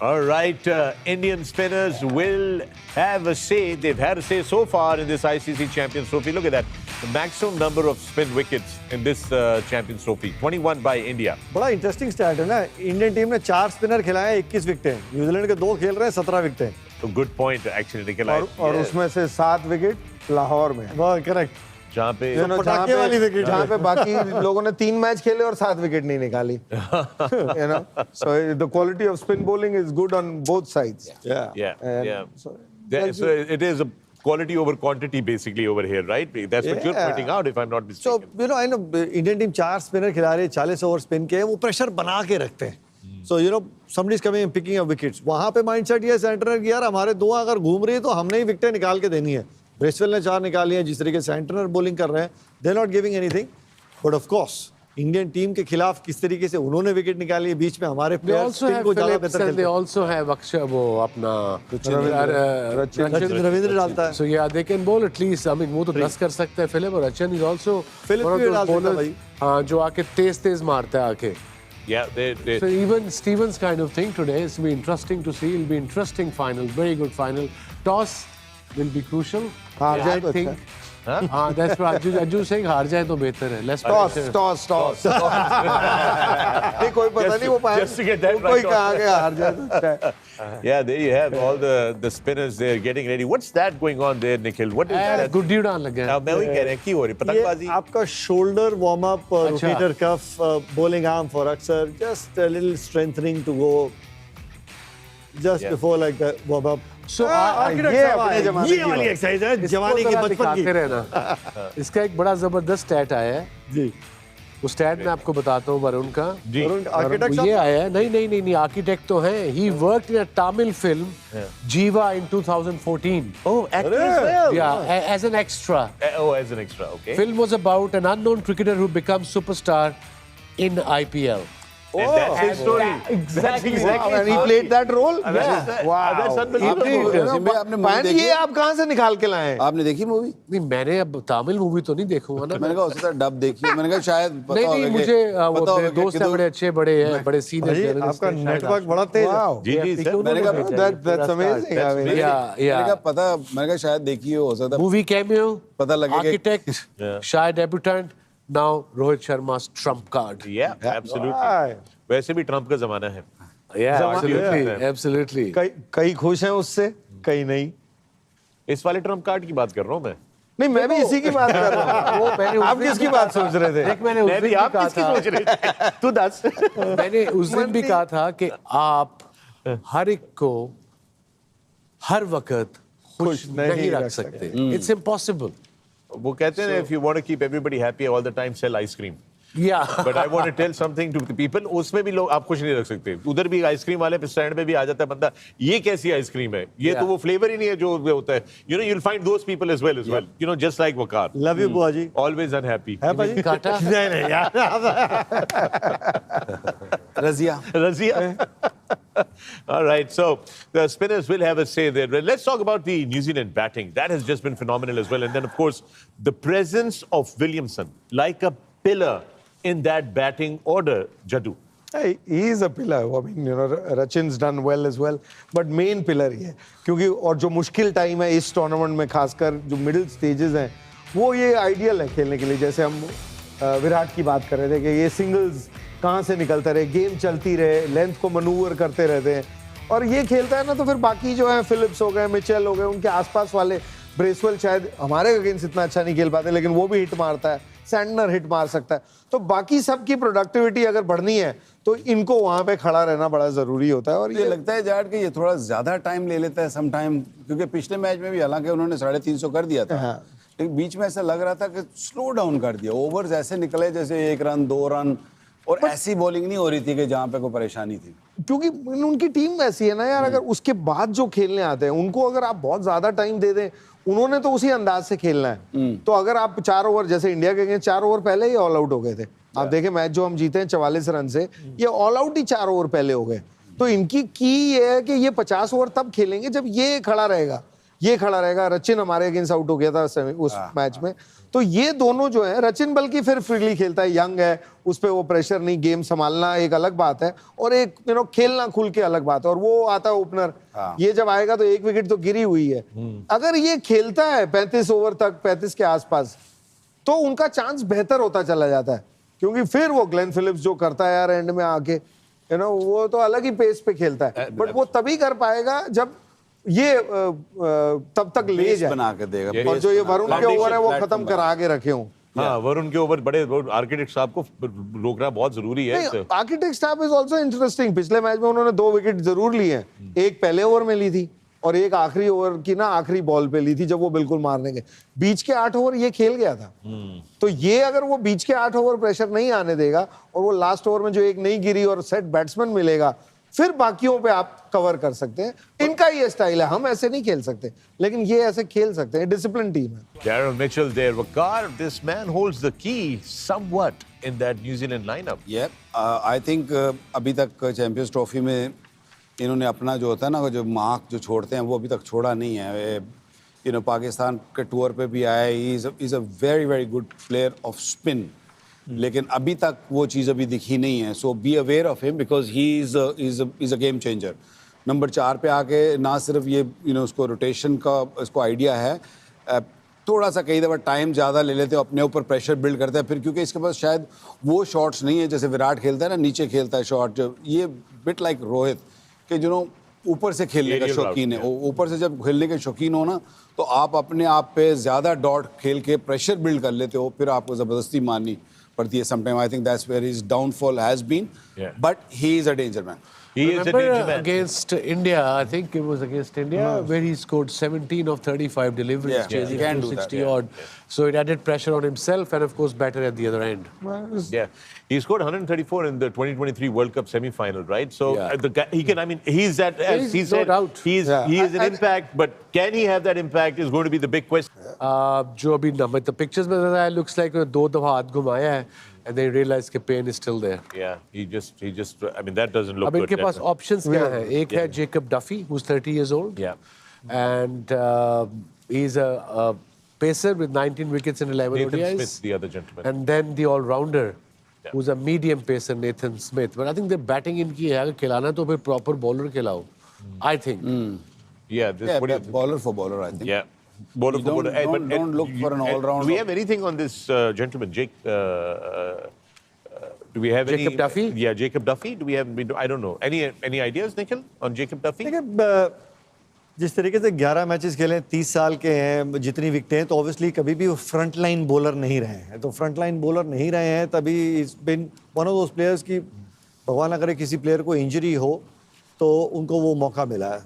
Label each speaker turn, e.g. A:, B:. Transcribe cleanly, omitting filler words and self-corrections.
A: All right, Indian spinners will have a say. They've had a say so far in this ICC Champions Trophy. Look at that. The maximum number of spin wickets in this Champions Trophy, 21 by India.
B: बड़ा interesting stat है ना, Indian team ने 4 spinner खिलाए, 21 विकेटें, New Zealand के 2 खेल रहे हैं, 17 विकेटें।
A: So good point actually, Nikhil.
C: और उसमें से 7 विकेट लाहौर में।
B: वाह, करेक्ट।
A: जहाँ पे
B: पटाखे वाली विकेट,
C: जहाँ पे बाकी लोगों ने 3 मैच खेले और 7 विकेट नहीं निकाली। You know, so the quality of spin bowling is good on both sides.
A: yeah. So it is a quality over quantity basically over here, right? That's what you're pointing out, if I'm not
B: So
A: mistaken.
B: you know, I know Indian team 4 spinner खिला रही है, 40 over spin के, वो pressure बना के रखते हैं। So you know, somebody is coming and picking up wickets. वहाँ पे माइंडसेट ये सेंटनर की, यार हमारे 2 अगर घूम रही है तो हमने ही विकेटें निकाल के देनी है। ब्रेसवेल ने 4 निकाली हैं, जिस तरीके से सेंटनर बॉलिंग कर रहे हैं, they are not giving anything. But of course, Indian team के खिलाफ किस तरीके से उन्होंने विकेट निकाली है, बीच में हमारे प्लेयर्स स्पिन को ज्यादा बेहतर खेलते
D: they
B: हैं।
D: also have अक्षय, वो अपना
B: रचिन रविंद्र डालता है।
D: So yeah, they can bowl at least. I mean, वो तो 10 कर सकते हैं फिलिप, और Rachin is also
B: Philip
D: one of
B: भी
D: those
B: डाल सकता है
D: bowlers,
B: भाई।
D: हाँ, जो आके तेज मारता है आके।
A: Yeah, they
D: So even Stevens kind of thing today, it's be interesting to see. It'll be interesting final, very good final. Toss will be crucial.
C: हार जाए तो
D: I think. हाँ, that's what Ajju saying. हार जाए तो बेहतर है. Let's
C: toss नहीं, कोई पता नहीं वो पाए,
A: just to get that
C: कोई
A: right
C: कहाँ के हार जाए तो अच्छा है।
A: Yeah, there you have all the spinners there getting ready. What's that going on there, Nikhil? What is that?
D: गुड्डी उड़ान लग गया।
A: अब मैं वही कह रहा हूँ कि हो रही
B: ये
A: पतंगबाजी।
B: आपका shoulder warm up, rotator cuff, bowling arm for Aksar, just a little strengthening to go just before like the warm up.
D: So
C: ये अपने जमाने
B: ये
C: की
B: वाली
C: बात।
B: एक्सरसाइज है जवानी की, बचपन
D: दिखाते
B: की।
D: रहना। इसका एक बड़ा जबरदस्त स्टैट आया है।
B: जी,
D: उस स्टैट मैं आपको बताता हूँ वरुण का।
A: जी।
B: आर्किटेक्ट
D: ये आया है, नहीं, आर्किटेक्ट तो हैं। He worked in a Tamil film, Jiva, in 2014.
A: Oh, actor as well.
D: Yeah, as an extra.
A: Oh, as an extra, okay.
D: Film was about an unknown cricketer who becomes superstar in IPL.
A: And that's his story.
D: Exactly.
C: And he played that role?
A: Wow. That's unbelievable.
E: आपने movie
C: pan
E: देखी
C: ये आप कहाँ से निकाल के लाए हैं?
E: आपने देखी मूवी?
D: नहीं, मैंने अब तमिल मूवी तो नहीं देखूंगा ना।
E: मैंने कहा हो सकता है डब देखी हो। मैंने कहा शायद पता होगा
D: नहीं,
E: कि-
D: मुझे वो
E: पता होगा
D: मेरे
E: कि
D: दोस्त हैं, बड़े अच्छे, बड़े सीनियर
B: भाई,
D: जर्नलिस्ट
B: आपका
D: हैं, शायद
B: नेटवर्क
D: आप-
B: बड़ा तेज है।
C: Wow.
A: जी, जी, सर।
E: मैंने कहा
C: That's amazing. I mean,
D: Yeah.
E: मैंने कहा पता, मैंने कहा शायद देखी हो सकता है।
D: मूवी कैमियो,
E: पता लगेगा कि-
D: आर्किटेक्ट, शायद debutante, now Rohit Sharma's trump card.
A: Yeah, absolutely.
C: Right.
A: वैसे भी ट्रम्प का जमाना है।
D: Yeah,
A: Absolutely.
D: absolutely.
C: कई खुश हैं उससे, कई नहीं।
A: इस वाले ट्रम्प कार्ड की बात कर रहा हूँ मैं।
C: नहीं, मैं भी इसी की बात कर रहा हूँ।
D: वो मैंने
C: आप किसकी बात सोच रहे थे?
D: देख, मैंने उस
A: मैं
D: दिन
A: भी
D: भी
A: आप
D: कहा
A: किसकी
D: था,
A: सोच रहे थे? तू दस।
D: मैंने उस दिन भी कहा था कि आप हर एक को हर वक्त खुश नहीं रख सकते। It's impossible.
A: वो कहते हैं if you want to keep everybody happy all the time, sell ice cream.
D: Yeah.
A: But I want to tell something to the people. उसमें भी लोग आप खुश नहीं रख सकते। उधर भी आइसक्रीम वाले स्टैंड पे भी आ जाता है बंदा, ये कैसी आइसक्रीम है? ये तो वो फ्लेवर ही नहीं है जो होता है। You know, you'll find those people as well. You know, just like Waqar.
B: Love you बुआ जी।
A: Always unhappy.
B: है भाई?
D: काटा?
B: नहीं यार।
E: Razia.
A: Razia. All right, so the spinners will have a say there. Let's talk about the New Zealand batting. That has just been phenomenal as well. And then, of course, the presence of Williamson, like a pillar in that batting order, Jaddu.
C: Hey, he is a pillar. I mean, you know, Rachin's done well as well. But main pillar ही है, क्योंकि और जो मुश्किल time है इस tournament में, खासकर जो मिडिल स्टेजेस हैं, वो ये आइडियल है खेलने के लिए। जैसे हम विराट की बात कर रहे थे कि ये सिंगल्स कहाँ से निकलते रहे, गेम चलती रहे, लेंथ को मनूवर करते रहते हैं, और ये खेलता है ना, तो फिर बाकी जो है फिलिप्स हो गए, मिचेल हो गए, उनके आसपास वाले, ब्रेसवेल शायद हमारे अगेंस्ट इतना अच्छा नहीं खेल पाते, लेकिन वो भी हिट मारता है, सैंडनर हिट मार सकता है, तो बाकी सबकी प्रोडक्टिविटी अगर बढ़नी है तो इनको वहां पे खड़ा रहना बड़ा जरूरी होता है। और
E: ये लगता है जाट कि ये थोड़ा ज्यादा टाइम ले लेता है सम टाइम, क्योंकि पिछले मैच में भी हालांकि उन्होंने 350 कर दिया था, लेकिन बीच में ऐसा लग रहा था कि स्लो डाउन कर दिया, ओवर्स ऐसे निकले जैसे 1 रन 2 रन, और ऐसी बॉलिंग नहीं हो रही थी कि जहाँ पे कोई परेशानी थी,
C: क्योंकि उनकी टीम वैसी है ना यार। अगर उसके बाद जो खेलने आते हैं उनको अगर आप बहुत ज्यादा टाइम दे दें, उन्होंने तो उसी अंदाज से खेलना है। तो अगर आप 4 ओवर, जैसे इंडिया के अगेंस्ट 4 ओवर पहले ही ऑल आउट हो गए थे, आप देखें मैच जो हम जीते हैं 44 रन से, ये ऑल आउट ही 4 ओवर पहले हो गए। तो इनकी की ये है कि ये 50 ओवर तब खेलेंगे जब ये खड़ा रहेगा। ये खड़ा रहेगा। रचिन हमारे अगेंस्ट आउट हो गया था उस मैच में। तो ये दोनों जो है, रचिन बल्कि फिर फ्रीली खेलता है, यंग है, उस पर वो प्रेशर नहीं, गेम संभालना एक अलग बात है, और एक खेलना खुल के अलग बात है, और वो आता है ओपनर। ये जब आएगा तो एक विकेट तो गिरी हुई है। अगर ये खेलता है 35 ओवर तक, 35 के आसपास, तो उनका चांस बेहतर होता चला जाता है, क्योंकि फिर वो ग्लेन फिलिप्स जो करता है यार एंड में आके, वो तो अलग ही पेस पे खेलता है, बट वो तभी कर पाएगा जब ये तब तक ले जाए,
E: बना के देगा।
C: और जो ये वरुण के ओवर है वो खत्म करा के रखे हों।
A: हाँ, वरुण के ओवर बड़े, आर्किटेक्ट साहब को रोकना बहुत जरूरी है।
C: आर्किटेक्ट साहब इज आल्सो इंटरेस्टिंग। पिछले मैच में उन्होंने 2 विकेट जरूर लिए हैं, एक पहले ओवर में ली थी और एक आखिरी ओवर की ना आखिरी बॉल पे ली थी जब वो बिल्कुल मारने गए। बीच के 8 ओवर ये खेल गया था। तो ये अगर वो बीच के 8 ओवर प्रेशर नहीं आने देगा और वो लास्ट ओवर में जो एक नहीं गिरी और सेट बैट्समैन मिलेगा, फिर बाकियों पे आप कवर कर सकते हैं। इनका ये स्टाइल है, हम ऐसे नहीं खेल सकते, लेकिन ये ऐसे खेल सकते हैं। डिसिप्लिन टीम है।
A: Darren Mitchell there. Waqar, this man holds the key somewhat in that New Zealand lineup.
E: I think अभी तक चैंपियंस ट्रॉफी में इन्होंने अपना जो होता है ना, जो मार्क जो छोड़ते हैं, वो अभी तक छोड़ा नहीं है। पाकिस्तान के टूर पे भी आया, is a very very good player of spin, लेकिन अभी तक वो चीज़ अभी दिखी नहीं है। So be aware of him because he is a game changer. Number 4 पे आके ना सिर्फ ये उसको रोटेशन का इसको आइडिया है, थोड़ा सा कई दफ़ा टाइम ज़्यादा ले लेते हो, अपने ऊपर प्रेशर बिल्ड करता है फिर, क्योंकि इसके पास शायद वो शॉट्स नहीं है जैसे विराट खेलता है ना, नीचे खेलता है शॉट, ये बिट लाइक रोहित कि ऊपर से खेलने का शौकीन है। ऊपर से जब खेलने के शौकीन हो ना, तो आप अपने आप पे ज़्यादा डॉट खेल के प्रेशर बिल्ड कर लेते हो, फिर आपको ज़बरदस्ती मारनी पड़ती है sometime. I think that's where his downfall has been, but he is a danger man.
A: He is a
D: Remember
A: danger man.
D: against India, I think it was against India, where he scored 17 of 35 deliveries,
E: Yeah,
D: chasing
E: he can do that,
D: 260 odd. So it added pressure on himself and of course batter at the other end.
A: Yeah, he scored 134 in the 2023 World Cup semi-final, right? So
D: Yeah.
A: the guy, he can. I mean, he's that. As
D: He's
A: he
D: no
A: said,
D: doubt.
A: he is an impact. But can he have that impact? Is going to be the big question.
D: जो अभी मतलब pictures में नजर आया, looks like 2 दफा हाथ घुमाया है and they realize कि pain is still there.
A: Yeah, he just. I mean, that doesn't look
D: अब
A: good.
D: इनके पास options क्या है? एक है Jacob Duffy, who's 30 years old.
A: Yeah.
D: And he's a pacer with 19 wickets in 11
A: Nathan
D: ODIs.
A: Smith, the other gentleman.
D: And then the all-rounder, who's a medium pacer, Nathan Smith. But I think the batting इनकी है, अगर खिलाना तो फिर proper bowler खिलाओ. I think.
A: Yeah, this. What do you think?
E: Bowler for bowler I think.
A: Yeah. Bowler for bowler.
E: Don't look for an all-rounder.
A: Do we have anything on this gentleman, Jake? Do we have
D: Jacob
A: any?
D: Duffy?
A: Yeah, Jacob Duffy. Do we have? I don't know. Any ideas, Nikhil, on Jacob Duffy?
B: देखिए, जिस तरीके से 11 matches खेले, 30 साल के हैं, जितनी विकेटें हैं, तो ऑब्वियसली कभी भी वो फ्रंट लाइन बॉलर नहीं रहे हैं। तो फ्रंट लाइन बॉलर नहीं रहे हैं, तभी is been one of those players की, भगवान ना करे किसी प्लेयर को इंजरी हो तो उनको वो मौका मिला है।